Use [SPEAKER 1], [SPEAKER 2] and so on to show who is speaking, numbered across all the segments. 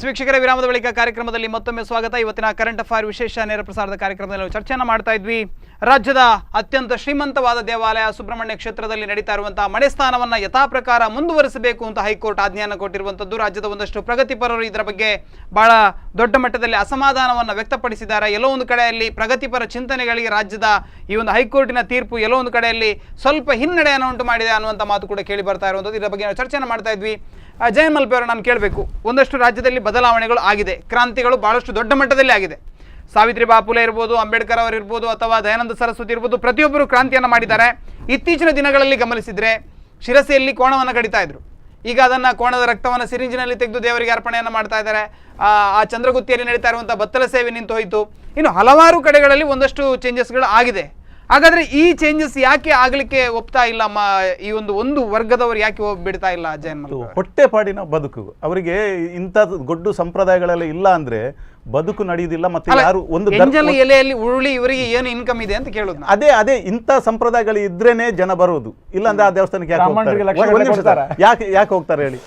[SPEAKER 1] ವೀಕ್ಷಕರ ವಿರಾಮದ ಬಳಿಕ ಕಾರ್ಯಕ್ರಮದಲ್ಲಿ ಮತ್ತೊಮ್ಮೆ ಸ್ವಾಗತ. ಇವತ್ತಿನ ಕರೆಂಟ್ ಅಫೇರ್ ವಿಶೇಷ ನೇರ ಪ್ರಸಾರದ ಕಾರ್ಯಕ್ರಮದಲ್ಲಿ ನಾವು ಚರ್ಚೆಯನ್ನು ಮಾಡ್ತಾ ಇದ್ವಿ. ರಾಜ್ಯದ ಅತ್ಯಂತ ಶ್ರೀಮಂತವಾದ ದೇವಾಲಯ ಸುಬ್ರಹ್ಮಣ್ಯ ಕ್ಷೇತ್ರದಲ್ಲಿ ನಡೀತಾ ಇರುವಂತಹ ಮನೆಸ್ನಾನವನ್ನು ಯಥಾಪ್ರಕಾರ ಮುಂದುವರಿಸಬೇಕು ಅಂತ ಹೈಕೋರ್ಟ್ ಆಜ್ಞೆಯನ್ನು ಕೊಟ್ಟಿರುವಂಥದ್ದು. ರಾಜ್ಯದ ಒಂದಷ್ಟು ಪ್ರಗತಿಪರರು ಇದರ ಬಗ್ಗೆ ಬಹಳ ದೊಡ್ಡ ಮಟ್ಟದಲ್ಲಿ ಅಸಮಾಧಾನವನ್ನು ವ್ಯಕ್ತಪಡಿಸಿದ್ದಾರೆ. ಎಲ್ಲೋ ಒಂದು ಕಡೆಯಲ್ಲಿ ಪ್ರಗತಿಪರ ಚಿಂತನೆಗಳಿಗೆ ರಾಜ್ಯದ ಈ ಒಂದು ಹೈಕೋರ್ಟಿನ ತೀರ್ಪು ಎಲ್ಲೋ ಒಂದು ಕಡೆಯಲ್ಲಿ ಸ್ವಲ್ಪ ಹಿನ್ನಡೆಯನ್ನು ಉಂಟು ಮಾಡಿದೆ ಅನ್ನುವಂಥ ಮಾತು ಕೂಡ ಕೇಳಿ ಬರ್ತಾ ಇರುವಂಥದ್ದು. ಇದರ ಬಗ್ಗೆ ನಾವು ಚರ್ಚೆಯನ್ನು ಮಾಡ್ತಾ ಇದ್ವಿ. ಜಯನ್ ಮಲ್ಪೆ ಅವರು, ನಾನು ಕೇಳಬೇಕು, ಒಂದಷ್ಟು ರಾಜ್ಯದಲ್ಲಿ ಬದಲಾವಣೆಗಳು ಆಗಿದೆ, ಕ್ರಾಂತಿಗಳು ಬಹಳಷ್ಟು ದೊಡ್ಡ ಮಟ್ಟದಲ್ಲಿ ಆಗಿದೆ. ಸಾವಿತ್ರಿಬಾಯಿ ಫುಲೆ ಇರ್ಬೋದು, ಅಂಬೇಡ್ಕರ್ ಅವರು ಇರ್ಬೋದು, ಅಥವಾ ದಯಾನಂದ ಸರಸ್ವತಿ ಇರ್ಬೋದು, ಪ್ರತಿಯೊಬ್ಬರು ಕ್ರಾಂತಿಯನ್ನು ಮಾಡಿದ್ದಾರೆ. ಇತ್ತೀಚಿನ ದಿನಗಳಲ್ಲಿ ಗಮನಿಸಿದರೆ ಶಿರಸೆಯಲ್ಲಿ ಕೋಣವನ್ನು ಕಡಿತಾ ಇದ್ರು. ಈಗ ಅದನ್ನು ಕೋಣದ ರಕ್ತವನ್ನು ಸಿರಿಂಜಿನಲ್ಲಿ ತೆಗೆದು ದೇವರಿಗೆ ಅರ್ಪಣೆಯನ್ನು ಮಾಡ್ತಾ ಇದ್ದಾರೆ. ಆ ಚಂದ್ರಗುತ್ತಿಯಲ್ಲಿ ನಡೀತಾ ಇರುವಂಥ ಬತ್ತಲ ಸೇವೆ ನಿಂತು ಹೋಯಿತು. ಇನ್ನು ಹಲವಾರು ಕಡೆಗಳಲ್ಲಿ ಒಂದಷ್ಟು ಚೇಂಜಸ್ಗಳು ಆಗಿದೆ. ಹಾಗಾದ್ರೆ ಈ ಚೇಂಜಸ್ ಯಾಕೆ ಆಗ್ಲಿಕ್ಕೆ ಒಪ್ತಾ ಇಲ್ಲ? ಈ ಒಂದು ವರ್ಗದವರು ಯಾಕೆ ಬಿಡ್ತಾ ಇಲ್ಲ? ಜಯನ್
[SPEAKER 2] ಹೊಟ್ಟೆಪಾಡಿನ ಬದುಕು ಅವರಿಗೆ ಇಂಥ ಗೊಡ್ಡು ಸಂಪ್ರದಾಯಗಳೆಲ್ಲ ಇಲ್ಲ ಅಂದ್ರೆ ಬದುಕು ನಡೆಯುವುದಿಲ್ಲ. ಮತ್ತೆ ಯಾರು ಒಂದು
[SPEAKER 1] ಎಲೆಯಲ್ಲಿ ಉರುಳಿ ಇವರಿಗೆ ಏನು ಇನ್ಕಮ್ ಇದೆ ಅಂತ ಕೇಳೋದು.
[SPEAKER 2] ಅದೇ ಇಂಥ ಸಂಪ್ರದಾಯಗಳು ಇದ್ರೇನೆ ಜನ ಬರುವುದು. ಇಲ್ಲ ಅಂದ್ರೆ ಆ ದೇವಸ್ಥಾನಕ್ಕೆ ಯಾಕೆ ಹೋಗ್ತಾರೆ ಹೇಳಿ?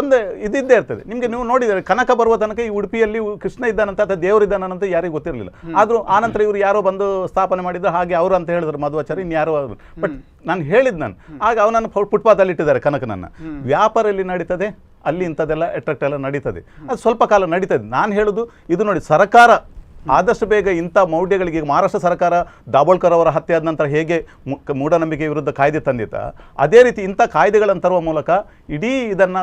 [SPEAKER 2] ಒಂದು ಇದ್ದೇ ಇರ್ತದೆ. ನಿಮ್ಗೆ ನೀವು ನೋಡಿದರೆ ಕನಕ ಬರುವ ತನಕ ಈ ಉಡುಪಿಯಲ್ಲಿ ಕೃಷ್ಣ ಇದ್ದಾನಂತ ಅಥವಾ ದೇವರಿದ್ದಾನಂತ ಯಾರಿಗೂ ಗೊತ್ತಿರಲಿಲ್ಲ. ಆದ್ರೂ ಆನಂತರ ಇವರು ಯಾರೋ ಬಂದು ಸ್ಥಾಪನೆ ಮಾಡಿದ್ರು, ಹಾಗೆ ಅವರು ಅಂತ ಹೇಳಿದ್ರು ಮಧ್ವಾಚಾರ್ಯ, ಇನ್ಯಾರೋ. ಬಟ್ ನಾನು ಆಗ ಅವನನ್ನು ಫುಟ್ಪಾತ್ ಅಲ್ಲಿ ಇಟ್ಟಿದ್ದಾರೆ ಕನಕನನ್ನ. ವ್ಯಾಪಾರ ಎಲ್ಲಿ ನಡೀತದೆ ಅಲ್ಲಿ ಇಂಥದ್ದೆಲ್ಲ ಅಟ್ರಾಕ್ಟ್ ಎಲ್ಲ ನಡೀತದೆ. ಅದು ಸ್ವಲ್ಪ ಕಾಲ ನಡೀತದೆ. ನಾನು ಹೇಳುದು ಇದು ನೋಡಿ, ಸರ್ಕಾರ ಆದಷ್ಟು ಬೇಗ ಇಂಥ ಮೌಢ್ಯಗಳಿಗೆ, ಮಹಾರಾಷ್ಟ್ರ ಸರ್ಕಾರ ದಾಬೋಳ್ಕರ್ ಅವರ ಹತ್ಯೆ ಆದ ನಂತರ ಹೇಗೆ ಮೂಢನಂಬಿಕೆ ವಿರುದ್ಧ ಕಾಯ್ದೆ ತಂದಿತ್ತ, ಅದೇ ರೀತಿ ಇಂಥ ಕಾಯ್ದೆಗಳನ್ನು ತರುವ ಮೂಲಕ ಇಡೀ ಇದನ್ನು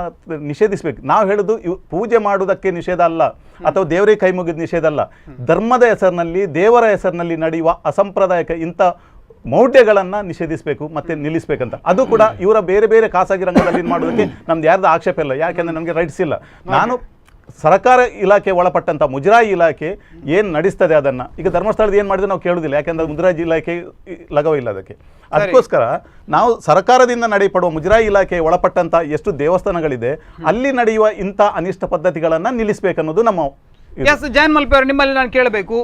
[SPEAKER 2] ನಿಷೇಧಿಸಬೇಕು. ನಾವು ಹೇಳೋದು ಪೂಜೆ ಮಾಡುವುದಕ್ಕೆ ನಿಷೇಧ ಅಲ್ಲ, ಅಥವಾ ದೇವರಿಗೆ ಕೈ ಮುಗಿದ ನಿಷೇಧ ಅಲ್ಲ. ಧರ್ಮದ ಹೆಸರಿನಲ್ಲಿ, ದೇವರ ಹೆಸರಿನಲ್ಲಿ ನಡೆಯುವ ಅಸಂಪ್ರದಾಯಕ ಇಂಥ ಮೌಢ್ಯಗಳನ್ನು ನಿಷೇಧಿಸಬೇಕು ಮತ್ತೆ ನಿಲ್ಲಿಸಬೇಕಂತ. ಅದು ಕೂಡ ಇವರ ಬೇರೆ ಬೇರೆ ಖಾಸಗಿ ರಂಗದಲ್ಲಿ ಮಾಡೋದಕ್ಕೆ ನಮ್ದು ಯಾರ್ದು ಆಕ್ಷೇಪ ಇಲ್ಲ, ಯಾಕೆಂದರೆ ನಮಗೆ ರೈಟ್ಸ್ ಇಲ್ಲ. ನಾನು ಸರ್ಕಾರ ಇಲಾಖೆ ಒಳಪಟ್ಟಂಥ ಮುಜರಾಯಿ ಇಲಾಖೆ ಏನು ನಡೆಸ್ತದೆ ಅದನ್ನು, ಈಗ ಧರ್ಮಸ್ಥಳದ ಏನು ಮಾಡಿದ್ರೆ ನಾವು ಕೇಳುವುದಿಲ್ಲ, ಯಾಕೆಂದರೆ ಮುಜರಾಯಿ ಇಲಾಖೆ ಲಗವಿಲ್ಲ ಅದಕ್ಕೆ. ಅದಕ್ಕೋಸ್ಕರ ನಾವು ಸರ್ಕಾರದಿಂದ ನಡೆಯಪಡುವ ಮುಜರಾಯಿ ಇಲಾಖೆ ಒಳಪಟ್ಟಂಥ ಎಷ್ಟು ದೇವಸ್ಥಾನಗಳಿದೆ ಅಲ್ಲಿ ನಡೆಯುವ ಇಂಥ ಅನಿಷ್ಟ ಪದ್ಧತಿಗಳನ್ನು ನಿಲ್ಲಿಸಬೇಕನ್ನೋದು ನಮ್ಮ.
[SPEAKER 1] ಜಯನ್ ಮಲ್ಪೆ ಅವರು, ನಿಮ್ಮಲ್ಲಿ ನಾನು ಕೇಳಬೇಕು,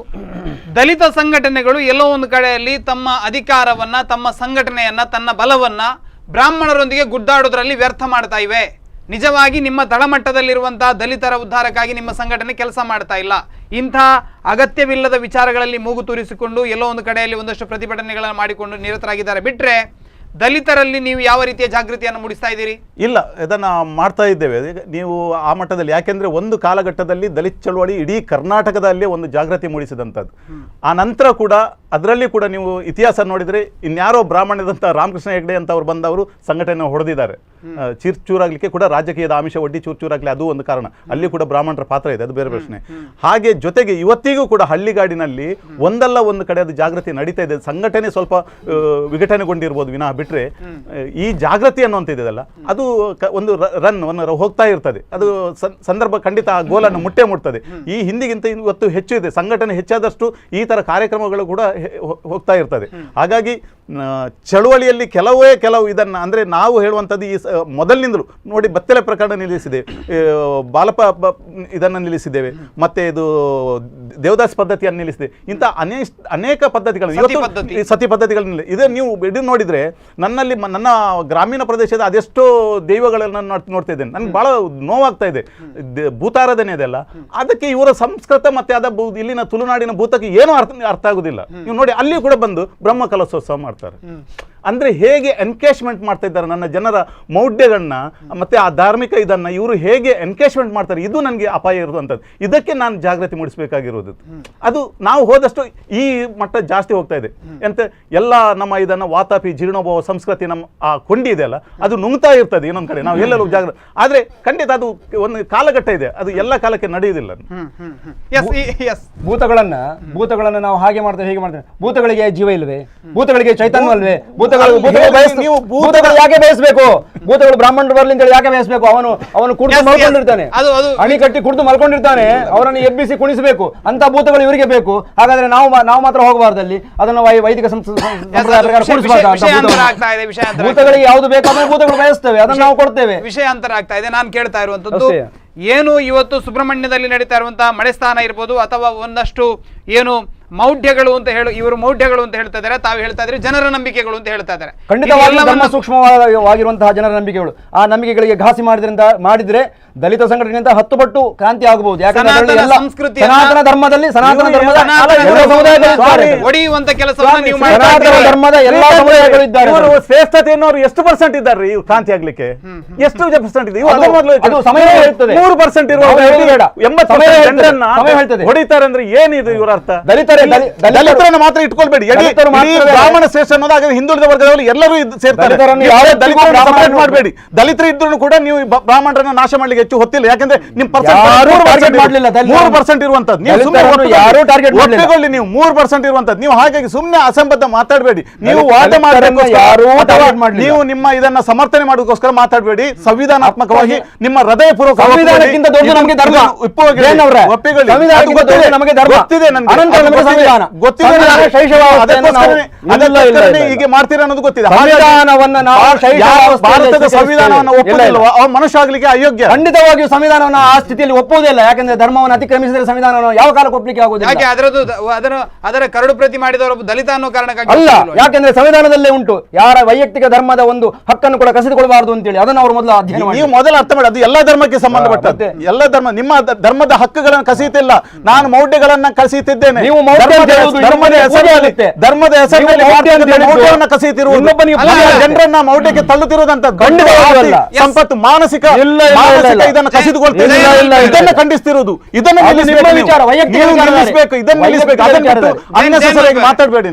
[SPEAKER 1] ದಲಿತ ಸಂಘಟನೆಗಳು ಎಲ್ಲೋ ಒಂದು ಕಡೆಯಲ್ಲಿ ತಮ್ಮ ಅಧಿಕಾರವನ್ನ, ತಮ್ಮ ಸಂಘಟನೆಯನ್ನ, ತನ್ನ ಬಲವನ್ನ ಬ್ರಾಹ್ಮಣರೊಂದಿಗೆ ಗುದ್ದಾಡೋದ್ರಲ್ಲಿ ವ್ಯರ್ಥ ಮಾಡ್ತಾ ಇವೆ. ನಿಜವಾಗಿ ನಿಮ್ಮ ತಳಮಟ್ಟದಲ್ಲಿರುವಂತಹ ದಲಿತರ ಉದ್ಧಾರಕ್ಕಾಗಿ ನಿಮ್ಮ ಸಂಘಟನೆ ಕೆಲಸ ಮಾಡ್ತಾ ಇಲ್ಲ. ಇಂಥ ಅಗತ್ಯವಿಲ್ಲದ ವಿಚಾರಗಳಲ್ಲಿ ಮೂಗು ತೂರಿಸಿಕೊಂಡು ಎಲ್ಲೋ ಒಂದು ಕಡೆಯಲ್ಲಿ ಒಂದಷ್ಟು ಪ್ರತಿಭಟನೆಗಳನ್ನು ಮಾಡಿಕೊಂಡು ನಿರತರಾಗಿದ್ದಾರೆ. ಬಿಟ್ರೆ ದಲಿತರಲ್ಲಿ ನೀವು ಯಾವ ರೀತಿಯ ಜಾಗೃತಿಯನ್ನು ಮೂಡಿಸ್ತಾ ಇದ್ದೀರಿ?
[SPEAKER 2] ಇಲ್ಲ, ಇದನ್ನು ಮಾಡ್ತಾ ಇದ್ದೇವೆ ನೀವು ಆ ಮಟ್ಟದಲ್ಲಿ. ಯಾಕೆಂದರೆ ಒಂದು ಕಾಲಘಟ್ಟದಲ್ಲಿ ದಲಿತ ಚಳವಳಿ ಇಡೀ ಕರ್ನಾಟಕದಲ್ಲಿ ಒಂದು ಜಾಗೃತಿ ಮೂಡಿಸಿದಂಥದ್ದು. ಆ ನಂತರ ಕೂಡ ಅದರಲ್ಲಿ ಕೂಡ ನೀವು ಇತಿಹಾಸ ನೋಡಿದರೆ ಇನ್ಯಾರೋ ಬ್ರಾಹ್ಮಣದಂಥ ರಾಮಕೃಷ್ಣ ಹೆಗ್ಡೆ ಅಂತ ಅವ್ರು ಬಂದವರು ಸಂಘಟನೆ ಹೊಡೆದಿದ್ದಾರೆ. ಚೂರಾಗಲಿಕ್ಕೆ ಕೂಡ ರಾಜಕೀಯದ ಆಮಿಷ ಒಡ್ಡಿ ಚೂರಾಗಲಿ, ಅದು ಒಂದು ಕಾರಣ. ಅಲ್ಲಿ ಕೂಡ ಬ್ರಾಹ್ಮಣರ ಪಾತ್ರ ಇದೆ, ಅದು ಬೇರೆ ಪ್ರಶ್ನೆ. ಹಾಗೆ ಜೊತೆಗೆ ಇವತ್ತಿಗೂ ಕೂಡ ಹಳ್ಳಿಗಾಡಿನಲ್ಲಿ ಒಂದಲ್ಲ ಒಂದು ಕಡೆ ಅದು ಜಾಗೃತಿ ನಡೀತಾ ಇದೆ. ಸಂಘಟನೆ ಸ್ವಲ್ಪ ವಿಘಟನೆಗೊಂಡಿರ್ಬೋದು ವಿನಃ ಬಿಟ್ರೆ ಈ ಜಾಗೃತಿ ಅನ್ನುವಂಥ ಇದೆಯಲ್ಲ, ಅದು ಒಂದು ರನ್ ಹೋಗ್ತಾ ಇರ್ತದೆ. ಅದು ಸಂದರ್ಭ ಖಂಡಿತ ಆ ಗೋಲನ್ನು ಮುಟ್ತದೆ. ಈ ಹಿಂದಿಗಿಂತ ಇವತ್ತು ಹೆಚ್ಚು ಇದೆ, ಸಂಘಟನೆ ಹೆಚ್ಚಾದಷ್ಟು ಈ ತರ ಕಾರ್ಯಕ್ರಮಗಳು ಕೂಡ ಹೋಗ್ತಾ ಇರ್ತದೆ. ಹಾಗಾಗಿ ಚಳುವಳಿಯಲ್ಲಿ ಕೆಲವು ಇದನ್ನ ಅಂದ್ರೆ ನಾವು ಹೇಳುವಂಥದ್ದು ಈ ಮೊದಲಿನಿಂದಲೂ ನೋಡಿ, ಬತ್ತೆಲೆ ಪ್ರಕರಣ ನಿಲ್ಲಿಸಿದ್ದೇವೆ, ಬಾಲಪ ಇದನ್ನು ನಿಲ್ಲಿಸಿದ್ದೇವೆ, ಮತ್ತೆ ಇದು ದೇವದಾಸ್ ಪದ್ಧತಿಯನ್ನು ನಿಲ್ಲಿಸಿದ್ದೇವೆ. ಇಂಥ ಅನೇಕ ಪದ್ಧತಿಗಳು, ಇವತ್ತು ಸತಿ ಪದ್ಧತಿಗಳನ್ನ ಇದೇ ನೀವು ಇದು ನೋಡಿದ್ರೆ ನನ್ನ ಗ್ರಾಮೀಣ ಪ್ರದೇಶದ ಅದೆಷ್ಟೋ ದೈವಗಳನ್ನು ನೋಡ್ತಾ ಇದ್ದೇನೆ. ನನಗೆ ಬಹಳ ನೋವಾಗ್ತಾ ಇದೆ. ಭೂತಾರಾಧನೆ ಇದೆಲ್ಲ, ಅದಕ್ಕೆ ಇವರ ಸಂಸ್ಕೃತ ಮತ್ತೆ ಅದ ಇಲ್ಲಿನ ತುಳುನಾಡಿನ ಭೂತಕ್ಕೆ ಏನೂ ಅರ್ಥ ಆಗುದಿಲ್ಲ. ನೀವು ನೋಡಿ, ಅಲ್ಲಿ ಕೂಡ ಬಂದು ಬ್ರಹ್ಮ ಕಲಶೋತ್ಸವ ಮಾಡ್ತಾರೆ. ಅಂದ್ರೆ ಹೇಗೆ ಎನ್ಕೇಜ್ಮೆಂಟ್ ಮಾಡ್ತಾ ಇದ್ದಾರೆ ನನ್ನ ಜನರ ಮೌಢ್ಯಗಳನ್ನ, ಮತ್ತೆ ಆ ಧಾರ್ಮಿಕ ಇದನ್ನ ಇವರು ಹೇಗೆ ಎನ್ಕೇಜ್ಮೆಂಟ್ ಮಾಡ್ತಾರೆ, ಇದು ನನಗೆ ಅಪಾಯ ಇರುವಂಥದ್ದು. ಇದಕ್ಕೆ ನಾನು ಜಾಗೃತಿ ಮೂಡಿಸಬೇಕಾಗಿರೋದು. ಅದು ನಾವು ಹೋದಷ್ಟು ಈ ಮಟ್ಟ ಜಾಸ್ತಿ ಹೋಗ್ತಾ ಇದೆ. ಎಂತ ಎಲ್ಲ ನಮ್ಮ ಇದನ್ನ ವಾತಾಪಿ ಜೀರ್ಣೋಭವ ಸಂಸ್ಕೃತಿ ನಮ್ಮ ಆ ಕೊಂಡಿ ಇದೆ ಅಲ್ಲ, ಅದು ನುಂಗ್ತಾ ಇರ್ತದೆ ಇನ್ನೊಂದು ಕಡೆ. ನಾವು ಎಲ್ಲರೂ ಜಾಗೃತಿ ಆದ್ರೆ ಖಂಡಿತ ಅದು ಒಂದು ಕಾಲಘಟ್ಟ ಇದೆ, ಅದು ಎಲ್ಲ ಕಾಲಕ್ಕೆ ನಡೆಯುವುದಿಲ್ಲ.
[SPEAKER 3] ಭೂತಗಳನ್ನ ನಾವು ಹಾಗೆ ಮಾಡ್ತೇವೆ, ಹೇಗೆ ಮಾಡ್ತೇವೆ. ಭೂತಗಳಿಗೆ ಜೀವ ಇಲ್ವೇ? ಭೂತಗಳಿಗೆ ಚೈತನ್ಯ ಅಲ್ವೇ? ಭೂತಗಳು ಯಾಕೆ ಬಯಸಬೇಕು? ಭೂತಗಳು ಬ್ರಾಹ್ಮಣರು ಬರ್ಲಿ ಅಂತ ಯಾಕೆ ಬಯಸಬೇಕು? ಅವನು ಕುಡಿದು ಮಲ್ಕೊಂಡಿರ್ತಾನೆ, ಅಣಿ ಕಟ್ಟಿ ಕುಡಿದು ಮಲ್ಕೊಂಡಿರ್ತಾನೆ, ಅವರನ್ನು ಎಬ್ಬಿಸಿ ಕುಣಿಸಬೇಕು. ಅಂತ ಭೂತಗಳು ಇವರಿಗೆ ಬೇಕು. ಹಾಗಾದ್ರೆ ನಾವು ಮಾತ್ರ ಹೋಗಬಾರ್ದಲ್ಲಿ, ಅದನ್ನು ವೈದಿಕ ಭೂತಗಳಿಗೆ ಯಾವ್ದು ಬೇಕು ಅದನ್ನು ಭೂತಗಳು ಬಯಸ್ತೇವೆ, ಅದನ್ನು ನಾವು ಕೊಡ್ತೇವೆ.
[SPEAKER 1] ವಿಷಯಾಂತರ ಆಗ್ತಾ ಇದೆ. ನಾನು ಕೇಳ್ತಾ ಇರುವಂತದ್ದು ಏನು, ಇವತ್ತು ಸುಬ್ರಹ್ಮಣ್ಯದಲ್ಲಿ ನಡೀತಾ ಇರುವಂತಹ ಮಳೆಸ್ಥಾನ ಇರ್ಬೋದು, ಅಥವಾ ಒಂದಷ್ಟು ಏನು ಮೌಢ್ಯಗಳು ಅಂತ ಇವರು ಮೌಢ್ಯಗಳು ಅಂತ ಹೇಳ್ತಾ ಇದ್ದಾರೆ, ತಾವು ಹೇಳ್ತಾ ಇದ್ರೆ ಜನರ ನಂಬಿಕೆಗಳು ಅಂತ ಹೇಳ್ತಾ ಇದ್ದಾರೆ.
[SPEAKER 3] ಖಂಡಿತವಾಗಿ ಧರ್ಮ ಸೂಕ್ಷ್ಮವಾಗಿರುವಂತಹ ಜನರ ನಂಬಿಕೆಗಳು. ಆ ನಂಬಿಕೆಗಳಿಗೆ ಘಾಸಿ ಮಾಡಿದ್ರೆ ದಲಿತ ಸಂಘಟನೆಗಿಂತ 10 ಪಟ್ಟು ಕ್ರಾಂತಿ ಆಗಬಹುದು. ಯಾಕಂದ್ರೆ ಸನಾತನ ಧರ್ಮದಲ್ಲಿ ಸನಾತನ ಧರ್ಮದ ಎಲ್ಲ ಸಮುದಾಯಗಳು
[SPEAKER 1] ಒಡೆಯುವಂತ ಕೆಲಸವನ್ನು ನೀವು
[SPEAKER 3] ಸನಾತನ ಧರ್ಮದ ಎಲ್ಲಾ ಸಮುದಾಯಗಳು ಇದ್ದಾರೆ.
[SPEAKER 2] ಶ್ರೇಷ್ಠತೆ ಅನ್ನೋರು ಎಷ್ಟು ಪರ್ಸೆಂಟ್ ಇದ್ದಾರೆ ಇವು ಕ್ರಾಂತಿ ಆಗ್ಲಿಕ್ಕೆ? ಎಷ್ಟು ಪರ್ಸೆಂಟ್ ಇದೆ?
[SPEAKER 3] ಅದು ಸಮಯ ಹೇಳ್ತದೆ.
[SPEAKER 2] 3% ಇರುವ 80%
[SPEAKER 3] ಹೇಳ್ತದೆ
[SPEAKER 2] ಹೊಡಿತಾರೆ ಅಂದ್ರೆ ಏನಿದು ಇವರ ಅರ್ಥ?
[SPEAKER 3] ದಲಿತರನ್ನು
[SPEAKER 2] ಮಾತ್ರ ಇಟ್ಕೊಳ್ಬೇಡಿ. ಬ್ರಾಹ್ಮಣ ಶ್ರೇಷ್ಠ ಅನ್ನೋದಾಗ ಹಿಂದುಳಿದ ವರ್ಗದವರು ಎಲ್ಲರೂ ಸೇರ್ತಾರೆ. ಸಪರೇಟ್ ಮಾಡಬೇಡಿ. ದಲಿತರು ಇದ್ರು ಕೂಡ ನೀವು ಬ್ರಾಹ್ಮಣರನ್ನ ನಾಶ ಮಾಡ್ಲಿಕ್ಕೆ ಹೆಚ್ಚು ಹೊತ್ತಿಲ್ಲ. ಯಾಕಂದ್ರೆ ನಿಮ್ 3% ಇರುವಂತದ್ದು ನೀವು ಒಪ್ಪಿಕೊಳ್ಳಿ. ನೀವು 3% ಇರುವಂತದ್ದು ನೀವು ಹಾಗಾಗಿ ಸುಮ್ಮನೆ ಅಸಂಬದ್ಧ ಮಾತಾಡಬೇಡಿ. ನೀವು ವಾದ ನೀವು ನಿಮ್ಮ ಇದನ್ನ ಸಮರ್ಥನೆ ಮಾಡೋದಕ್ಕೋಸ್ಕರ ಮಾತಾಡಬೇಡಿ. ಸಂವಿಧಾನಾತ್ಮಕವಾಗಿ ನಿಮ್ಮ ಹೃದಯಪೂರ್ವಕ ಹೀಗೆ ಮಾಡ್ತೀರಾ ಅನ್ನೋದು ಗೊತ್ತಿದೆ. ಭಾರತದ ಸಂವಿಧಾನವನ್ನು ಒಪ್ಪುವುದಿಲ್ವ? ಅವ ಮನುಷ್ಯ ಆಗ್ಲಿಕ್ಕೆ ಅಯೋಗ್ಯ.
[SPEAKER 3] ಖಂಡಿತವಾಗಿಯೂ ಸಂವಿಧಾನವನ್ನು ಆ ಸ್ಥಿತಿಯಲ್ಲಿ ಒಪ್ಪುವುದಿಲ್ಲ. ಯಾಕಂದ್ರೆ ಧರ್ಮವನ್ನು ಅತಿಕ್ರಮಿಸಿದರೆ ಸಂವಿಧಾನವನ್ನು ಯಾವ ಕಾಲಕ್ಕೆ ಒಪ್ಪಲಿಕ್ಕೆ ಆಗುವುದಿಲ್ಲ.
[SPEAKER 1] ಅದರ ಕರಡು ಪ್ರತಿ ಮಾಡಿದವರು ದಲಿತ ಅನ್ನೋ ಕಾರಣಕ್ಕಾಗಿ
[SPEAKER 3] ಅಲ್ಲ. ಯಾಕಂದ್ರೆ ಸಂವಿಧಾನದಲ್ಲೇ ಉಂಟು ಯಾರ ವೈಯಕ್ತಿಕ ಧರ್ಮದ ಒಂದು ಹಕ್ಕನ್ನು ಕೂಡ ಕಸಿದುಕೊಳ್ಳಬಾರದು ಅಂತೇಳಿ. ಅದನ್ನು ಅವರು ಮೊದಲು ಅಧ್ಯಯನ ಮಾಡಿ.
[SPEAKER 2] ನೀವು ಮೊದಲು ಅರ್ಥ ಮಾಡಿ, ಅದು ಎಲ್ಲ ಧರ್ಮಕ್ಕೆ ಸಂಬಂಧಪಟ್ಟಂತೆ. ಎಲ್ಲ ಧರ್ಮ ನಿಮ್ಮ ಧರ್ಮದ ಹಕ್ಕುಗಳನ್ನು ಕಸಿಯುತ್ತಿಲ್ಲ, ನಾನು ಮೌಢ್ಯಗಳನ್ನ ಕಸಿಯುತ್ತಿದ್ದೇನೆ.
[SPEAKER 3] ನೀವು
[SPEAKER 2] ಧರ್ಮದ ಹೆಸರಿನಲ್ಲಿ ಮೌಢ್ಯವನ್ನು ಕಸಿಯುತ್ತಿರುವುದು, ಜನರನ್ನ ಮೌಢ್ಯಕ್ಕೆ ತಳ್ಳುತ್ತಿರುವುದಂತದ್ದು ಸಂಪತ್ತು ಮಾನಸಿಕ ಇದನ್ನು ಕಸಿದುಕೊಳ್ತೀವಿ. ಇದನ್ನು ಖಂಡಿಸ್ತಿರುವುದು, ಇದನ್ನು ನಿಲ್ಲಿಸಬೇಕು. ಇದನ್ನು ನಿಲ್ಲಿಸಬೇಕು. ಅದನ್ನು ಮಾತಾಡಬೇಡಿ.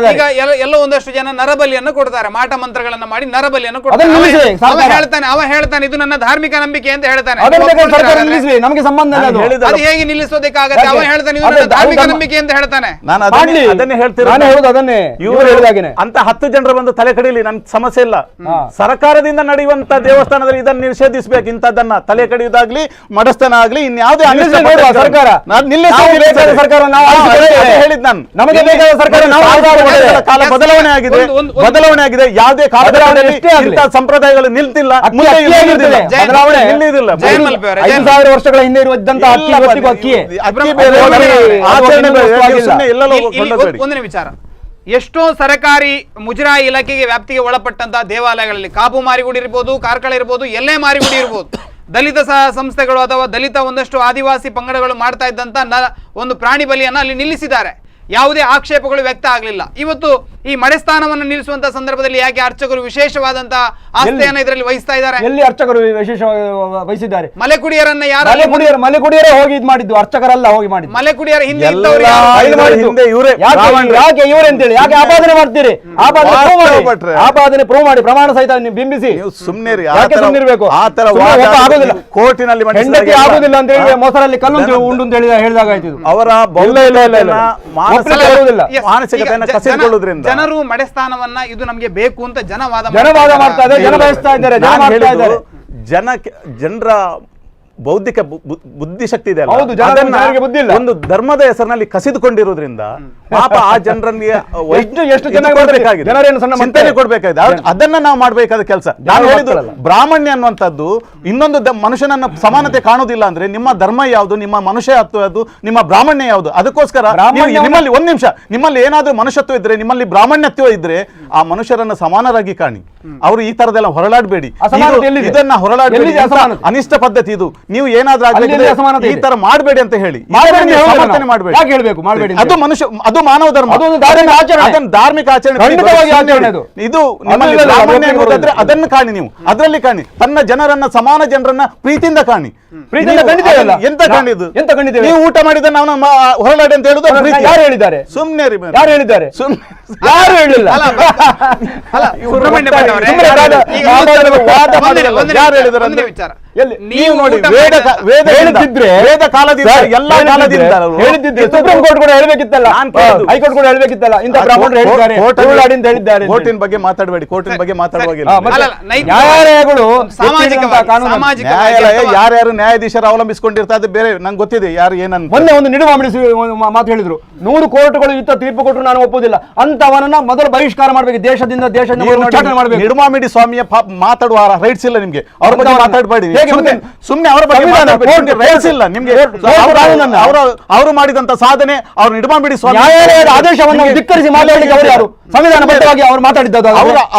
[SPEAKER 1] ಈಗ ಎಲ್ಲ ಒಂದಷ್ಟು ಜನ ನರಬಲಿಯನ್ನು ಕೊಡ್ತಾರೆ, ಮಾಟ ಮಂತ್ರಗಳನ್ನ ಮಾಡಿ ನರಬಲಿಯನ್ನು ಕೊಡ್ತಾರೆ. ಅವ ಹೇಳ್ತಾನೆ ಇದು ನನ್ನ ಧಾರ್ಮಿಕ ನಂಬಿಕೆ ಅಂತ ಹೇಳ್ತಾನೆ.
[SPEAKER 3] ನಮಗೆ ಸಂಬಂಧ
[SPEAKER 1] ಅದು ಹೇಗೆ ನಿಲ್ಲಿಸೋದಕ್ಕಾಗತ್ತೆ? ಅವ ಹೇಳ್ತಾನೆ ಇದು ನನ್ನ ಧಾರ್ಮಿಕ ನಂಬಿಕೆ ಅಂತ ಹೇಳ್ತಾನೆ.
[SPEAKER 2] ನಾನು ಅದನ್ನೇ
[SPEAKER 3] ಹೇಳ್ತಿರೋದನ್ನೇ.
[SPEAKER 2] ಅಂತ 10 ಜನರು ಬಂದು ತಲೆ ಕಡಿಲಿ, ನನ್ ಸಮಸ್ಯೆ ಇಲ್ಲ. ಸರ್ಕಾರದಿಂದ ನಡೆಯುವಂತ ದೇವಸ್ಥಾನದಲ್ಲಿ ಇದನ್ನು ನಿಷೇಧಿಸಬೇಕು. ಇಂಥದ್ದನ್ನ ತಲೆ ಕಡಿಯುವುದಾಗ್ಲಿ ಮಡಸ್ಥಾನ ಆಗ್ಲಿ ಇನ್ಯಾವುದೇ
[SPEAKER 3] ಸರ್ಕಾರ
[SPEAKER 2] ಹೇಳಿದ್ ನಾನು. ನಮಗೆ ಬೇಕಾದ ಸರ್ಕಾರ ಕಾಲ ಬದಲಾವಣೆ ಆಗಿದೆ. ಯಾವುದೇ ಕಾಲದಲ್ಲಿ ಸಂಪ್ರದಾಯಗಳು ನಿಲ್ತಿಲ್ಲ, ಬದಲಾವಣೆ ನಿಲ್ಲುವುದಿಲ್ಲ.
[SPEAKER 3] 5000 ವರ್ಷಗಳ ಹಿಂದೆ ಇರುವಂತ
[SPEAKER 1] ಒಂದನೇ ವಿಚಾರ, ಎಷ್ಟೋ ಸರ್ಕಾರಿ ಮುಜರಾಯಿ ಇಲಾಖೆಗೆ ವ್ಯಾಪ್ತಿಗೆ ಒಳಪಟ್ಟಂತಹ ದೇವಾಲಯಗಳಲ್ಲಿ ಕಾಪು ಮಾರಿಗುಡಿ ಇರ್ಬೋದು, ಕಾರ್ಕಳ ಇರ್ಬೋದು, ಎಲ್ಲೇ ಮಾರಿಗುಡಿ ಇರ್ಬೋದು, ದಲಿತ ಸಂಸ್ಥೆಗಳು ಅಥವಾ ದಲಿತ ಒಂದಷ್ಟು ಆದಿವಾಸಿ ಪಂಗಡಗಳು ಮಾಡ್ತಾ ಇದ್ದಂತ ಒಂದು ಪ್ರಾಣಿ ಬಲಿಯನ್ನು ಅಲ್ಲಿ ನಿಲ್ಲಿಸಿದ್ದಾರೆ. ಯಾವುದೇ ಆಕ್ಷೇಪಗಳು ವ್ಯಕ್ತ ಆಗಲಿಲ್ಲ. ಇವತ್ತು ಈ ಮಡೆಸ್ಥಾನವನ್ನು ನಿಲ್ಲಿಸುವಂತ ಸಂದರ್ಭದಲ್ಲಿ ಯಾಕೆ ಅರ್ಚಕರು ವಿಶೇಷವಾದಂತಹ ಆಸ್ಥೆಯನ್ನು ಇದರಲ್ಲಿ ವಹಿಸ್ತಾ ಇದ್ದಾರೆ?
[SPEAKER 3] ಎಲ್ಲಿ ಅರ್ಚಕರು ವಿಶೇಷ ವಹಿಸಿದ್ದಾರೆ?
[SPEAKER 1] ಮಲೆಕುಡಿಯರನ್ನ
[SPEAKER 3] ಮಲೆಕುಡಿಯರೇ ಹೋಗಿ ಇದು ಮಾಡಿದ್ದು, ಅರ್ಚಕರಲ್ಲ ಹೋಗಿ ಮಾಡಿದ್ದು.
[SPEAKER 1] ಮಲೆಕುಡಿಯರ ಹಿಂದೆ
[SPEAKER 3] ಯಾಕೆ ಇವ್ರೆ ಅಂತೇಳಿ ಯಾಕೆ ಆಪಾದನೆ ಮಾಡ್ತೀರಿ? ಆಪಾದನೆ ಪ್ರೂವ್ ಮಾಡಿ, ಪ್ರಮಾಣ ಸಹಿತ ಬಿಂಬಿಸಿ. ಸುಮ್ಮನಿರ್ಬೇಕು.
[SPEAKER 2] ಕೋರ್ಟಿನಲ್ಲಿ
[SPEAKER 3] ಹೆಂಡತಿ ಆಗುದಿಲ್ಲ ಅಂತ ಹೇಳಿ ಮೊಸರಲ್ಲಿ ಕಲ್ಲು ಉಂಡು ಅಂತ ಹೇಳಿದಾಗ ಆಯ್ತು.
[SPEAKER 2] ಅವರ ಮಾನಸಿಕತೆಯನ್ನು ಕಸಿದುಕೊಳ್ಳುವುದರಿಂದ
[SPEAKER 1] ಜನರು ಮಡೆಸ್ಥಾನವನ್ನ ಇದು ನಮಗೆ ಬೇಕು ಅಂತ ಜನವಾದ
[SPEAKER 3] ಮಾಡ್ತಾ ಇದ್ದಾರೆ, ಜನ ಬಯಸ್ತಾ ಇದ್ದಾರೆ.
[SPEAKER 2] ಜನರ ಬೌದ್ಧಿಕ ಬುದ್ಧಿಶಕ್ತಿ ಇದೆ,
[SPEAKER 3] ಒಂದು
[SPEAKER 2] ಧರ್ಮದ ಹೆಸರಿನಲ್ಲಿ ಕಸಿದುಕೊಂಡಿರುವುದರಿಂದ ಪಾಪ ಆ ಜನರಿಗೆ ಚಿಂತನೆ ಕೊಡ್ಬೇಕಾಗಿದೆ. ಅದನ್ನ ನಾವು ಮಾಡ್ಬೇಕಾದ ಕೆಲಸ. ನಾನು ಹೇಳಿದ್ದು ಬ್ರಾಹ್ಮಣ್ಯ ಅನ್ನುವಂಥದ್ದು ಇನ್ನೊಂದು ಮನುಷ್ಯನನ್ನ ಸಮಾನತೆ ಕಾಣುವುದಿಲ್ಲ ಅಂದ್ರೆ ನಿಮ್ಮ ಧರ್ಮ ಯಾವುದು, ನಿಮ್ಮ ಮನುಷ್ಯತ್ವ ಯಾವುದು, ನಿಮ್ಮ ಬ್ರಾಹ್ಮಣ್ಯ ಯಾವುದು? ಅದಕ್ಕೋಸ್ಕರ ನಿಮ್ಮಲ್ಲಿ ಒಂದ್ ನಿಮಿಷ, ನಿಮ್ಮಲ್ಲಿ ಏನಾದ್ರೂ ಮನುಷ್ಯತ್ವ ಇದ್ರೆ, ನಿಮ್ಮಲ್ಲಿ ಬ್ರಾಹ್ಮಣ್ಯತ್ವ ಇದ್ರೆ ಆ ಮನುಷ್ಯರನ್ನ ಸಮಾನರಾಗಿ ಕಾಣಿ. ಅವರು ಈ ತರದೆಲ್ಲ ಹೊರಳಾಡಬೇಡಿ, ಇದನ್ನ ಹೊರಳಾಡಬೇಡಿ. ಅನಿಷ್ಟ ಪದ್ಧತಿ ಇದು. ನೀವು ಏನಾದ್ರೂ ಈ ತರ ಮಾಡಬೇಡಿ ಅಂತ ಹೇಳಿ ಸಮರ್ಥನೆ ಮಾಡಬೇಡಿ. ಅದು ಮನುಷ್ಯ, ಅದು ಮಾನವ ಧರ್ಮ, ಧಾರ್ಮಿಕ ಆಚರಣೆ. ಇದು ನಿಮ್ಮಲ್ಲಿ ಅದನ್ನು ಕಾಣಿ. ನೀವು ಅದರಲ್ಲಿ ಕಾಣಿ. ತನ್ನ ಜನರನ್ನ, ಸಮಾನ ಜನರನ್ನ ಪ್ರೀತಿಯಿಂದ ಕಾಣಿ. ಎಂತ ಕಾಣಿದು? ನೀವು ಊಟ ಮಾಡಿದ ನಾವು ಹೊರಲಾಡಿ ಅಂತ ಹೇಳುದು
[SPEAKER 3] ಯಾರು ಹೇಳಿದ್ದಾರೆ?
[SPEAKER 2] ಸುಮ್ನೆ
[SPEAKER 3] ಯಾರು ಹೇಳಿದ್ದಾರೆ? ಯಾರು ಹೇಳಿಲ್ಲ.
[SPEAKER 2] ಯಾರು ಹೇಳಿದ್ದಾರೆ? ನೀವು ನೋಡಿ, ವೇದ ಕಾಲದಿಂದ ಎಲ್ಲಾ ಕಾಲದಿಂದ
[SPEAKER 3] ಹೇಳಿದ್ದಿದ್ರೆ ಸುಪ್ರೀಂ ಕೋರ್ಟ್ ಕೂಡ ಹೇಳ್ಬೇಕಿತ್ತಲ್ಲ, ಹೈಕೋರ್ಟ್ ಕೂಡ ಹೇಳ್ಬೇಕಿತ್ತಲ್ಲ. ಇಂಥ ಬ್ರಾಹ್ಮಣರು ಹೇಳಿದ್ದಾರೆ,
[SPEAKER 2] ಕೋರ್ಟಿನ ಬಗ್ಗೆ ಮಾತಾಡಬೇಡಿ. ಕೋರ್ಟಿನ ಬಗ್ಗೆ ಮಾತಾಡುವಾಗಿಲ್ಲ.
[SPEAKER 3] ನ್ಯಾಯಾಲಯಗಳು
[SPEAKER 2] ಯಾರ್ಯಾರು ನ್ಯಾಯಾಧೀಶರು ಅವಲಂಬಿಸಿಕೊಂಡಿರ್ತಾರೆ ಅದು ಬೇರೆ. ನಂಗೆ ಗೊತ್ತಿದೆ ಯಾರು ಏನಂತ.
[SPEAKER 3] ಮೊನ್ನೆ ಒಂದು ನಿಡುಮಾಮಿಡಿ ಮಾತು ಹೇಳಿದ್ರು, 100 ಕೋರ್ಟ್ಗಳು ಇಂಥ ತೀರ್ಪು ಕೊಟ್ಟರು ನಾನು ಒಪ್ಪುದಿಲ್ಲ ಅಂತವನನ್ನ ಮೊದಲು ಬಹಿಷ್ಕಾರ ಮಾಡಬೇಕು. ದೇಶದಿಂದ ಮಾಡಬೇಕು.
[SPEAKER 2] ನಿಡುಮಾಮಿಡಿ ಸ್ವಾಮಿಯ ಮಾತಾಡುವ ರೈಟ್ಸ್ ಇಲ್ಲ ನಿಮ್ಗೆ. ಅವ್ರ ಬಗ್ಗೆ ಮಾತಾಡಬೇಡಿ.
[SPEAKER 3] ಹೇಗೆ ಮತ್ತೆ
[SPEAKER 2] ಸುಮ್ಮನೆ ಅವರ ಬಗ್ಗೆ
[SPEAKER 3] ಸಂವಿಧಾನ,
[SPEAKER 2] ಮಾತಾಡ್ಬೇಡಿ. ನಿಮ್ಗೆ rights ಇಲ್ಲ ನಿಮ್ಗೆ ಅವರು ಮಾಡಿದಂತ ಸಾಧನೆ ಅವ್ರು ಇಡಮಾಬಿಡಿ ಸ್ವಾಮಿ
[SPEAKER 3] ನ್ಯಾಯಾಲಯದ ಆದೇಶವನ್ನು ಧಿಕ್ಕರಿಸಿ ಮಾತಾಡಲಿಕ್ಕೆ ಅವರು ಯಾರು? ಸಂವಿಧಾನಬದ್ಧವಾಗಿ ಅವರು ಮಾತಾಡಿದ್ದು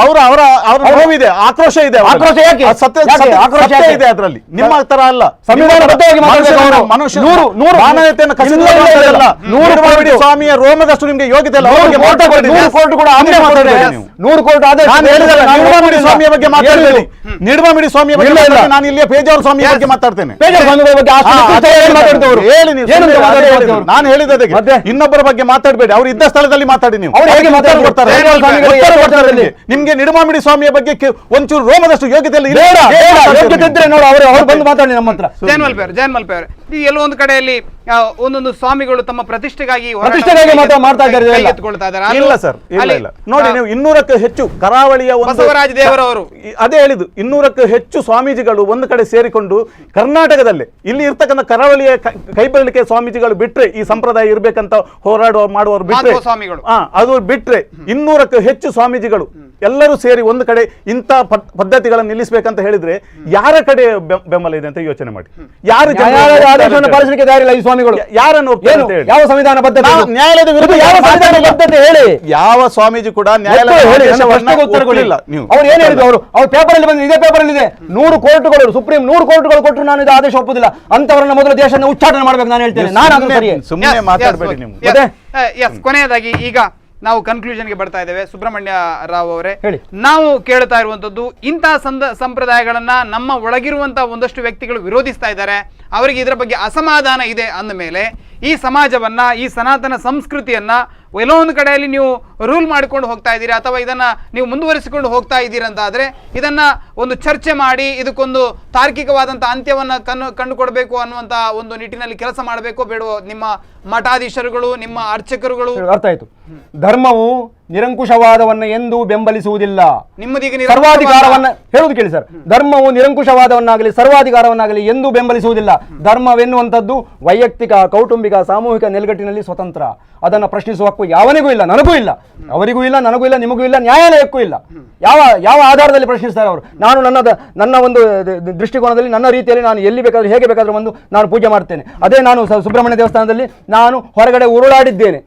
[SPEAKER 2] ಅವರ ನೋವಿದೆ, ಆಕ್ರೋಶ ಇದೆ,
[SPEAKER 3] ಆಕ್ರೋಶ ಯಾಕೆ?
[SPEAKER 2] ಸತ್ಯ ಇದೆ ಅದರಲ್ಲಿ. ನಿಮ್ಮ ತರ ಅಲ್ಲ,
[SPEAKER 3] ಸಂವಿಧಾನಬದ್ಧವಾಗಿ
[SPEAKER 2] ಮನುಷ್ಯ ಮಾನವೀಯತೆಯನ್ನು ಕಸಿದುಕೊಳ್ಳುವುದಲ್ಲ. ಸ್ವಾಮಿಯ ರೋಮದಷ್ಟು ನಿಮ್ಗೆ ಯೋಗ್ಯತೆ ಇಲ್ಲ.
[SPEAKER 3] 100 ಕೋರ್ಟ್ ಕೂಡ ನೀವು 100 ಕೋರ್ಟ್ ಆದೇಶ
[SPEAKER 2] ನಿಡಮಾಮಿಡಿ ಸ್ವಾಮಿಯ ಬಗ್ಗೆ ಮಾತಾಡಬೇಡಿ. ನಿಡಮಾಮಿಡಿ ಸ್ವಾಮಿಯ ಬಗ್ಗೆ ಮಾತಾಡಿ. ನಾನು ಇಲ್ಲಿಯ ಪೇಜಾವರ ಸ್ವಾಮಿಯ ಬಗ್ಗೆ ಮಾತಾಡ್ತೇನೆ. ಹೇಳಿ ನೀವು. ನಾನು ಹೇಳಿದ ಇನ್ನೊಬ್ಬರ ಬಗ್ಗೆ ಮಾತಾಡಬೇಡಿ. ಅವ್ರು ಇದ್ದ ಸ್ಥಳದಲ್ಲಿ ಮಾತಾಡಿ. ನೀವು
[SPEAKER 3] ಅವ್ರು ಹೇಗೆ ಮಾತಾಡ್ತಾರೆ?
[SPEAKER 2] ನಿಮ್ಗೆ ನಿಡಮಾಮಿಡಿ ಸ್ವಾಮಿಯ ಬಗ್ಗೆ ಒಂಚೂರು ರೋಮದಷ್ಟು ಯೋಗ್ಯತೆ ಇಲ್ಲ.
[SPEAKER 3] ಯೋಗ್ಯತೆ ಇದ್ರೆ ನೋಡು, ಅವರು ಬಂದು ಮಾತಾಡಿ ನಮ್ಮ ಹತ್ರ.
[SPEAKER 1] ಜೈನ್ ಮಲ್ಪೆ ಅವರೇ, ಈ ಎಲ್ಲೊಂದು ಕಡೆಯಲ್ಲಿ ಒಂದೊಂದು ಸ್ವಾಮಿಗಳು ತಮ್ಮ ಪ್ರತಿಷ್ಠೆಗಾಗಿ
[SPEAKER 3] ಮಾಡ್ತಾ ಇದ್ದಾರೆ.
[SPEAKER 2] ಇಲ್ಲ ಸರ್, ಇಲ್ಲ. ನೋಡಿ, ನೀವು 200ಕ್ಕೂ ಹೆಚ್ಚು ಕರಾವಳಿಯ
[SPEAKER 1] ಬಸವರಾಜ ದೇವರವರು
[SPEAKER 2] ಅದೇ ಹೇಳಿದ್ದು, 200ಕ್ಕೂ ಹೆಚ್ಚು ಸ್ವಾಮೀಜಿಗಳು ಒಂದು ಕಡೆ ಸೇರಿಕೊಂಡು ಕರ್ನಾಟಕದಲ್ಲೇ ಇಲ್ಲಿ ಇರ್ತಕ್ಕಂಥ ಕರಾವಳಿಯ ಕೈಬೆರಳಿಕೆ ಸ್ವಾಮೀಜಿಗಳು ಬಿಟ್ರೆ, ಈ ಸಂಪ್ರದಾಯ ಇರ್ಬೇಕಂತ ಹೋರಾಡುವ ಮಾಡುವವರು ಬಿಟ್ರೆ, ಅದು ಬಿಟ್ರೆ 200ಕ್ಕೂ ಹೆಚ್ಚು ಸ್ವಾಮೀಜಿಗಳು ಎಲ್ಲರೂ ಸೇರಿ ಒಂದು ಕಡೆ ಇಂಥ ಪದ್ಧತಿಗಳನ್ನು ನಿಲ್ಲಿಸಬೇಕಂತ ಹೇಳಿದ್ರೆ ಯಾರ ಕಡೆ ಬೆಂಬಲ ಇದೆ ಅಂತ ಯೋಚನೆ ಮಾಡಿ. ಯಾರು
[SPEAKER 3] ಪಾಲಿಸಲಿಕ್ಕೆ ತಯಾರಿಲ್ಲ ಈ ಸ್ವಾಮಿಗಳು.
[SPEAKER 2] ಯಾರನ್ನು
[SPEAKER 3] ಯಾವ ಸಂವಿಧಾನ ಬದ್ಧತೆ?
[SPEAKER 2] ನ್ಯಾಯಾಲಯದ ವಿರುದ್ಧ ಯಾವ ಸಂವಿಧಾನ ಬದ್ಧತೆ ಹೇಳಿ? ಯಾವ ಸ್ವಾಮೀಜಿ ಕೂಡ ನ್ಯಾಯಾಲಯ
[SPEAKER 3] ಅವ್ರು ಏನ್ ಹೇಳಿದ್ರು? ಅವ್ರು ಪೇಪರ್ ಅಲ್ಲಿ ಬಂದಿದೆ, ಇದೇ ಪೇಪರ್ ಅಲ್ಲಿ ಇದೆ. 100 ಕೋರ್ಟ್ಗಳು, ಸುಪ್ರೀಂ 100 ಕೋರ್ಟ್ಗಳು ಕೊಟ್ಟರು ನಾನು ಇದು ಆದೇಶ ಒಪ್ಪುದಿಲ್ಲ ಅಂತವರನ್ನ ಮೊದಲು ದೇಶದಿಂದ ಉಚ್ಚಾಟನೆ ಮಾಡ್ಬೇಕು ನಾನು ಹೇಳ್ತೇನೆ. ನಾನು
[SPEAKER 2] ಸುಮ್ಮನೆ ಮಾತಾಡಬೇಡಿ ನೀವು.
[SPEAKER 1] ಕೊನೆಯದಾಗಿ ಈಗ ನಾವು ಕನ್ಕ್ಲೂಷನ್ಗೆ ಬರ್ತಾ ಇದ್ದೇವೆ. ಸುಬ್ರಹ್ಮಣ್ಯ ರಾವ್ ಅವರೇ, ನಾವು ಕೇಳ್ತಾ ಇರುವಂತದ್ದು, ಇಂತಹ ಸಂಪ್ರದಾಯಗಳನ್ನ ನಮ್ಮ ಒಳಗಿರುವಂತಹ ಒಂದಷ್ಟು ವ್ಯಕ್ತಿಗಳು ವಿರೋಧಿಸ್ತಾ ಇದ್ದಾರೆ, ಅವರಿಗೆ ಇದರ ಬಗ್ಗೆ ಅಸಮಾಧಾನ ಇದೆ ಅಂದ ಮೇಲೆ ಈ ಸಮಾಜವನ್ನ, ಈ ಸನಾತನ ಸಂಸ್ಕೃತಿಯನ್ನ ಎಲ್ಲೋ ಒಂದು ಕಡೆಯಲ್ಲಿ ನೀವು ರೂಲ್ ಮಾಡಿಕೊಂಡು ಹೋಗ್ತಾ ಇದ್ದೀರಾ ಅಥವಾ ಇದನ್ನ ನೀವು ಮುಂದುವರಿಸಿಕೊಂಡು ಹೋಗ್ತಾ ಇದ್ದೀರಾ ಅಂತ ಆದ್ರೆ ಇದನ್ನ ಒಂದು ಚರ್ಚೆ ಮಾಡಿ ಇದಕ್ಕೊಂದು ತಾರ್ಕಿಕವಾದಂಥ ಅಂತ್ಯವನ್ನ ಕಂಡುಕೊಡ್ಬೇಕು ಅನ್ನುವಂತ ಒಂದು ನಿಟ್ಟಿನಲ್ಲಿ ಕೆಲಸ ಮಾಡಬೇಕು ಬೇಡವೋ? ನಿಮ್ಮ ಮಠಾಧೀಶರುಗಳು, ನಿಮ್ಮ ಅರ್ಚಕರುಗಳು
[SPEAKER 3] ಅರ್ಥ ಆಯ್ತು. ಧರ್ಮವು ನಿರಂಕುಶವಾದವನ್ನ ಎಂದೂ ಬೆಂಬಲಿಸುವುದಿಲ್ಲ.
[SPEAKER 1] ನಿಮ್ಮದೀಗ
[SPEAKER 3] ಸರ್ವಾಧಿಕಾರವನ್ನ ಹೇಳುವುದು ಕೇಳಿ ಸರ್. ಧರ್ಮವು ನಿರಂಕುಶವಾದವನ್ನಾಗಲಿ ಸರ್ವಾಧಿಕಾರವನ್ನಾಗಲಿ ಎಂದೂ ಬೆಂಬಲಿಸುವುದಿಲ್ಲ. ಧರ್ಮವೆನ್ನುವಂಥದ್ದು ವೈಯಕ್ತಿಕ, ಕೌಟುಂಬಿಕ, ಸಾಮೂಹಿಕ ನೆಲೆಗಟ್ಟಿನಲ್ಲಿ ಸ್ವತಂತ್ರ. ಅದನ್ನು ಪ್ರಶ್ನಿಸುವ ಹಕ್ಕು ಯಾವನಿಗೂ ಇಲ್ಲ, ನನಗೂ ಇಲ್ಲ, ಅವರಿಗೂ ಇಲ್ಲ, ನನಗೂ ಇಲ್ಲ, ನಿಮಗೂ ಇಲ್ಲ, ನ್ಯಾಯಾಲಯಕ್ಕೂ ಇಲ್ಲ. ಯಾವ ಆಧಾರದಲ್ಲಿ ಪ್ರಶ್ನಿಸ್ತಾರೆ ಅವರು? ನಾನು ನನ್ನ ಒಂದು ದೃಷ್ಟಿಕೋನದಲ್ಲಿ, ನನ್ನ ರೀತಿಯಲ್ಲಿ ನಾನು ಎಲ್ಲಿ ಬೇಕಾದ್ರೂ ಹೇಗೆ ಬೇಕಾದ್ರೂ ಬಂದು ನಾನು ಪೂಜೆ ಮಾಡ್ತೇನೆ. ಅದೇ ನಾನು ಸುಬ್ರಹ್ಮಣ್ಯ ದೇವಸ್ಥಾನದಲ್ಲಿ ನಾನು ಹೊರಗಡೆ ಉರುಳಾಡಿದ್ದೇನೆ.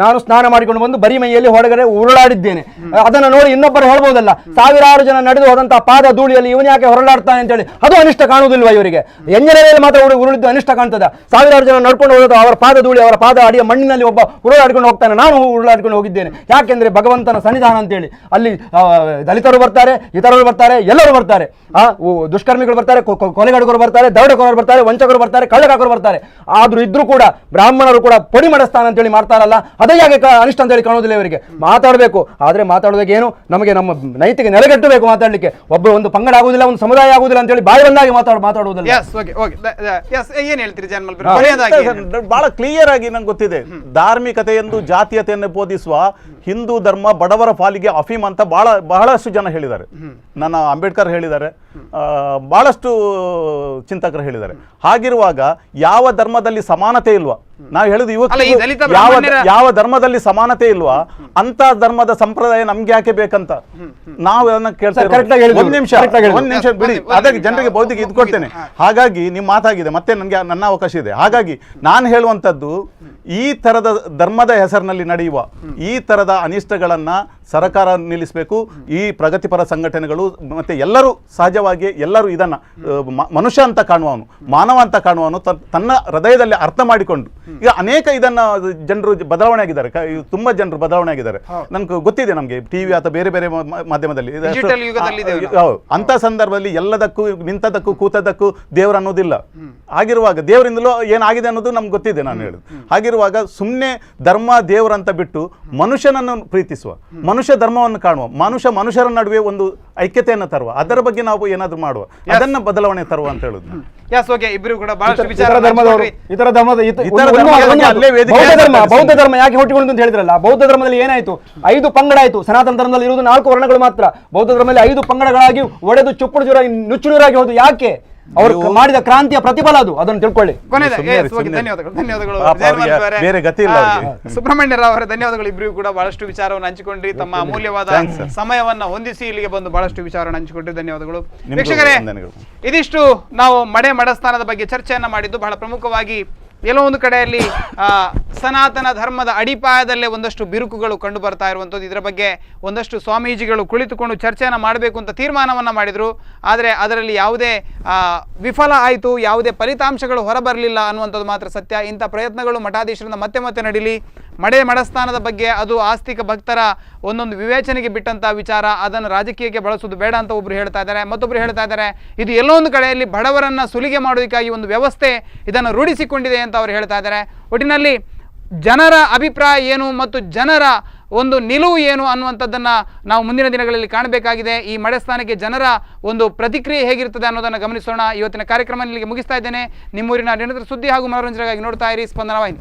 [SPEAKER 3] ನಾನು ಸ್ನಾನ ಮಾಡಿಕೊಂಡು ಬಂದು ಬರಿ ಮೈಯಲ್ಲಿ ಹೊರಗಡೆ ಉರುಳಾಡಿದ್ದೇನೆ. ಅದನ್ನು ನೋಡಿ ಇನ್ನೊಬ್ಬರು ಹೇಳ್ಬೋದಲ್ಲ, ಸಾವಿರಾರು ಜನ ನಡೆದು ಹೋದಂತಹ ಪಾದ ಧೂಳಿಯಲ್ಲಿ ಇವನು ಯಾಕೆ ಹೊರಳಾಡ್ತಾನೆ ಅಂತೇಳಿ. ಅದು ಅನಿಷ್ಟ ಕಾಣುವುದಿಲ್ವಾ ಇವರಿಗೆ? ಎಂಜನೆಯಲ್ಲಿ ಮಾತ್ರ ಉರುಳಿದ್ದು ಅನಿಷ್ಟ ಕಾಣ್ತದ? ಸಾವಿರಾರು ಜನ ನಡ್ಕೊಂಡು ಹೋದ ಅವರ ಪಾದ ಧೂಳಿ, ಅವರ ಪಾದ ಅಡಿಯ ಮಣ್ಣಿನಲ್ಲಿ ಒಬ್ಬ ಉರುಳಾಡ್ಕೊಂಡು ಹೋಗ್ತಾನೆ. ನಾನು ಉರುಳಾಡ್ಕೊಂಡು ಹೋಗಿದ್ದೇನೆ. ಯಾಕೆಂದ್ರೆ ಭಗವಂತನ ಸನ್ನಿಧಾನ ಅಂತೇಳಿ. ಅಲ್ಲಿ ದಲಿತರು ಬರ್ತಾರೆ, ಇತರರು ಬರ್ತಾರೆ, ಎಲ್ಲರೂ ಬರ್ತಾರೆ. ದುಷ್ಕರ್ಮಿಗಳು ಬರ್ತಾರೆ, ಕೊಲೆಗಡುಗರು ಬರ್ತಾರೆ, ದರೋಡೆಕೋರರು ಬರ್ತಾರೆ, ವಂಚಕರು ಬರ್ತಾರೆ, ಕಳ್ಳಕಾಕರು ಬರ್ತಾರೆ. ಆದ್ರೂ ಇದ್ರೂ ಕೂಡ ಬ್ರಾಹ್ಮಣರು ಕೂಡ ಪೊಡಿ ಮಾಡಿಸ್ತಾನ ಅಂತೇಳಿ ಮಾಡ್ತಾರಲ್ಲ, ಅದೇ ಯಾಕೆ ಅನಿಷ್ಟ ಅಂತೇಳಿ ಕಾಣೋದಿಲ್ಲ ಇವರಿಗೆ? ಮಾತಾಡಬೇಕು, ಆದ್ರೆ ಮಾತಾಡೋದಕ್ಕೆ ಏನು, ನಮಗೆ ನಮ್ಮ ನೈತಿಕ ನೆಲೆಗಟ್ಟಬೇಕು ಮಾತಾಡ್ಲಿಕ್ಕೆ. ಒಬ್ಬರು ಒಂದು ಪಂಗಡ ಆಗುದಿಲ್ಲ, ಒಂದು ಸಮುದಾಯ ಆಗುದಿಲ್ಲ ಅಂತೇಳಿ ಬಾಯಿ ಬಂದಾಗಿ ಮಾತಾಡುವುದಿಲ್ಲ.
[SPEAKER 1] ಏನ್ ಹೇಳ್ತೀರಿ
[SPEAKER 2] ಬಹಳ ಕ್ಲಿಯರ್ ಆಗಿ ನಂಗೆ ಗೊತ್ತಿದೆ. ಧಾರ್ಮಿಕತೆ ಎಂದು ಜಾತೀಯತೆಯನ್ನು ಬೋಧಿಸುವ ಹಿಂದೂ ಧರ್ಮ ಬಡವರ ಪಾಲಿಗೆ ಅಫೀಮ್ ಅಂತ ಬಹಳಷ್ಟು ಜನ ಹೇಳಿದ್ದಾರೆ. ನನ್ನ ಅಂಬೇಡ್ಕರ್ ಹೇಳಿದ್ದಾರೆ, ಬಹಳಷ್ಟು ಚಿಂತಕರು ಹೇಳಿದ್ದಾರೆ. ಹಾಗಿರುವಾಗ ಯಾವ ಧರ್ಮದಲ್ಲಿ ಸಮಾನತೆ ಇಲ್ವಾ? ನಾವು ಹೇಳುದು ಇವತ್ತು ಯಾವ ಧರ್ಮದಲ್ಲಿ ಸಮಾನತೆ ಇಲ್ವಾ ಅಂತ ಧರ್ಮದ ಸಂಪ್ರದಾಯ ನಮ್ಗೆ ಯಾಕೆ ಬೇಕಂತ ನಾವು ಅದನ್ನ ಕೇಳ್ತೇವೆ. ಒಂದ್ ನಿಮಿಷ ಬಿಡಿ, ಅದಕ್ಕೆ ಜನರಿಗೆ ಬೌದ್ಧಿಕ ಇದು ಕೊಡ್ತೇನೆ. ಹಾಗಾಗಿ ನಿಮ್ ಮಾತಾಗಿದೆ, ಮತ್ತೆ ನನ್ನ ಅವಕಾಶ ಇದೆ. ಹಾಗಾಗಿ ನಾನು ಹೇಳುವಂತದ್ದು, ಈ ತರದ ಧರ್ಮದ ಹೆಸರಿನಲ್ಲಿ ನಡೆಯುವ ಈ ತರದ ಅನಿಷ್ಟಗಳನ್ನ ಸರ್ಕಾರ ನಿಲ್ಲಿಸಬೇಕು. ಈ ಪ್ರಗತಿಪರ ಸಂಘಟನೆಗಳು ಮತ್ತೆ ಎಲ್ಲರೂ ಸಹಜವಾಗಿ ಎಲ್ಲರೂ ಇದನ್ನ ಮನುಷ್ಯ ಅಂತ ಕಾಣುವವನು, ಮಾನವ ಅಂತ ಕಾಣುವವನು ತನ್ನ ಹೃದಯದಲ್ಲಿ ಅರ್ಥ ಮಾಡಿಕೊಂಡು, ಈಗ ಅನೇಕ ಇದನ್ನ ಜನರು ಬದಲಾವಣೆ ಆಗಿದ್ದಾರೆ, ತುಂಬಾ ಜನರು ಬದಲಾವಣೆ ಆಗಿದ್ದಾರೆ. ನನ್ಗೆ ಗೊತ್ತಿದೆ, ನಮ್ಗೆ ಟಿವಿ ಅಥವಾ ಬೇರೆ ಬೇರೆ ಮಾಧ್ಯಮದಲ್ಲಿ ಅಂತ ಸಂದರ್ಭದಲ್ಲಿ ಎಲ್ಲದಕ್ಕೂ ನಿಂತದಕ್ಕೂ ಕೂತದಕ್ಕೂ ದೇವರು ಅನ್ನೋದಿಲ್ಲ. ಆಗಿರುವಾಗ ದೇವರಿಂದಲೂ ಏನಾಗಿದೆ ಅನ್ನೋದು ನಮ್ಗೆ ಗೊತ್ತಿದೆ. ನಾನು ಹೇಳುದು ಹಾಗಿರುವಾಗ ಸುಮ್ಮನೆ ಧರ್ಮ ದೇವರಂತ ಬಿಟ್ಟು ಮನುಷ್ಯನನ್ನು ಪ್ರೀತಿಸುವ, ಮನುಷ್ಯ ಧರ್ಮವನ್ನು ಕಾಣುವ, ಮನುಷ್ಯರ ನಡುವೆ ಒಂದು ಐಕ್ಯತೆಯನ್ನು ತರುವ, ಅದರ ಬಗ್ಗೆ ನಾವು ಏನಾದ್ರು ಮಾಡುವ, ಅದನ್ನ ಬದಲಾವಣೆ ತರುವ ಅಂತ ಹೇಳುದು.
[SPEAKER 3] ಬೌದ್ಧ ಧರ್ಮ ಯಾಕೆ ಹುಟ್ಟಿಕೊಂಡು ಅಂತ ಹೇಳಿದ್ರಲ್ಲ, ಬೌದ್ಧ ಧರ್ಮದಲ್ಲಿ ಏನಾಯ್ತು? 5 ಪಂಗಡ ಆಯ್ತು. ಸನಾತನ ಧರ್ಮದಲ್ಲಿ ಇರುವುದು 4 ವರ್ಣಗಳು ಮಾತ್ರ. ಬೌದ್ಧ ಧರ್ಮದಲ್ಲಿ 5 ಪಂಗಡಗಳಾಗಿ ಒಡೆದು ಚುಪ್ಪುಡು ನುಚ್ಚುನೂರಾಗಿ ಹೋದು. ಯಾಕೆ? ಅವರು ಮಾಡಿದ ಕ್ರಾಂತಿಯ ಪ್ರತಿಫಲ ಅದು, ಅದನ್ನು ತಿಳ್ಕೊಳ್ಳಿ.
[SPEAKER 1] ಕೊನೆಯದ
[SPEAKER 2] ಸುಮ್ನೆ ಇರಿ, ಸುಮ್ನೆ ಇರಿ.
[SPEAKER 1] ಧನ್ಯವಾದಗಳು
[SPEAKER 2] ಪಾಪ
[SPEAKER 1] ಜಯಮಂತ್
[SPEAKER 2] ಅವ್ರಿಗೆ
[SPEAKER 1] ಅವರೇ.
[SPEAKER 2] ಬೇರೆ ಗತಿ ಇಲ್ಲ ಅವ್ರಿಗೆ.
[SPEAKER 1] ಸುಬ್ರಹ್ಮಣ್ಯ ರಾವ್ ಅವರೇ ಧನ್ಯವಾದಗಳು. ಇಬ್ಬರಿಗೂ ಕೂಡ ಬಹಳಷ್ಟು ವಿಚಾರವನ್ನು ಹಂಚಿಕೊಂಡ್ರಿ, ತಮ್ಮ ಅಮೂಲ್ಯವಾದ
[SPEAKER 2] Thanks, sir.
[SPEAKER 1] ಸಮಯವನ್ನ ಹೊಂದಿಸಿ ಇಲ್ಲಿಗೆ ಬಂದು ಬಹಳಷ್ಟು ವಿಚಾರವನ್ನು ಹಂಚಿಕೊಂಡ್ರಿ. ಧನ್ಯವಾದಗಳು.
[SPEAKER 2] ನಿಮ್ಗೂ
[SPEAKER 1] ವೀಕ್ಷಕರೇ,
[SPEAKER 2] ವಂದನೆಗಳು.
[SPEAKER 1] ಇದಿಷ್ಟು ನಾವು ಮಡಸ್ಥಾನದ ಬಗ್ಗೆ ಚರ್ಚೆಯನ್ನ ಮಾಡಿದ್ದು. ಬಹಳ ಪ್ರಮುಖವಾಗಿ ಎಲ್ಲೋ ಒಂದು ಕಡೆಯಲ್ಲಿ ಸನಾತನ ಧರ್ಮದ ಅಡಿಪಾಯದಲ್ಲೇ ಒಂದಷ್ಟು ಬಿರುಕುಗಳು ಕಂಡು ಬರ್ತಾ ಇರುವಂಥದ್ದು. ಇದರ ಬಗ್ಗೆ ಒಂದಷ್ಟು ಸ್ವಾಮೀಜಿಗಳು ಕುಳಿತುಕೊಂಡು ಚರ್ಚೆಯನ್ನು ಮಾಡಬೇಕು ಅಂತ ತೀರ್ಮಾನವನ್ನು ಮಾಡಿದರು. ಆದರೆ ಅದರಲ್ಲಿ ಯಾವುದೇ ವಿಫಲ ಆಯಿತು, ಯಾವುದೇ ಫಲಿತಾಂಶಗಳು ಹೊರಬರಲಿಲ್ಲ ಅನ್ನುವಂಥದ್ದು ಮಾತ್ರ ಸತ್ಯ. ಇಂಥ ಪ್ರಯತ್ನಗಳು ಮಠಾಧೀಶರಿಂದ ಮತ್ತೆ ಮತ್ತೆ ನಡೀಲಿ. ಮಡಸ್ಥಾನದ ಬಗ್ಗೆ ಅದು ಆಸ್ತಿಕ ಭಕ್ತರ ಒಂದೊಂದು ವಿವೇಚನೆಗೆ ಬಿಟ್ಟಂಥ ವಿಚಾರ, ಅದನ್ನು ರಾಜಕೀಯಕ್ಕೆ ಬಳಸೋದು ಬೇಡ ಅಂತ ಒಬ್ಬರು ಹೇಳ್ತಾ ಇದ್ದಾರೆ. ಮತ್ತೊಬ್ಬರು ಹೇಳ್ತಾ ಇದ್ದಾರೆ ಇದು ಎಲ್ಲೋ ಒಂದು ಕಡೆಯಲ್ಲಿ ಬಡವರನ್ನು ಸುಲಿಗೆ ಮಾಡೋದಕ್ಕಾಗಿ ಒಂದು ವ್ಯವಸ್ಥೆ ಇದನ್ನು ರೂಢಿಸಿಕೊಂಡಿದೆ ಅಂತ ಅವರು ಹೇಳ್ತಾ ಇದ್ದಾರೆ. ಒಟ್ಟಿನಲ್ಲಿ ಜನರ ಅಭಿಪ್ರಾಯ ಏನು ಮತ್ತು ಜನರ ಒಂದು ನಿಲುವು ಏನು ಅನ್ನುವಂಥದ್ದನ್ನು ನಾವು ಮುಂದಿನ ದಿನಗಳಲ್ಲಿ ಕಾಣಬೇಕಾಗಿದೆ. ಈ ಮಡಸ್ಥಾನಕ್ಕೆ ಜನರ ಒಂದು ಪ್ರತಿಕ್ರಿಯೆ ಹೇಗಿರ್ತದೆ ಅನ್ನೋದನ್ನು ಗಮನಿಸೋಣ. ಇವತ್ತಿನ ಕಾರ್ಯಕ್ರಮ ಇಲ್ಲಿಗೆ ಮುಗಿಸ್ತಾ ಇದ್ದೇನೆ. ನಿಮ್ಮೂರಿನ ನಿರಂತರ ಸುದ್ದಿ ಹಾಗೂ ಮನೋರಂಜನೆಗಾಗಿ ನೋಡ್ತಾ ಇರಿ ಸ್ಪಂದನ ವಾಹಿನಿ.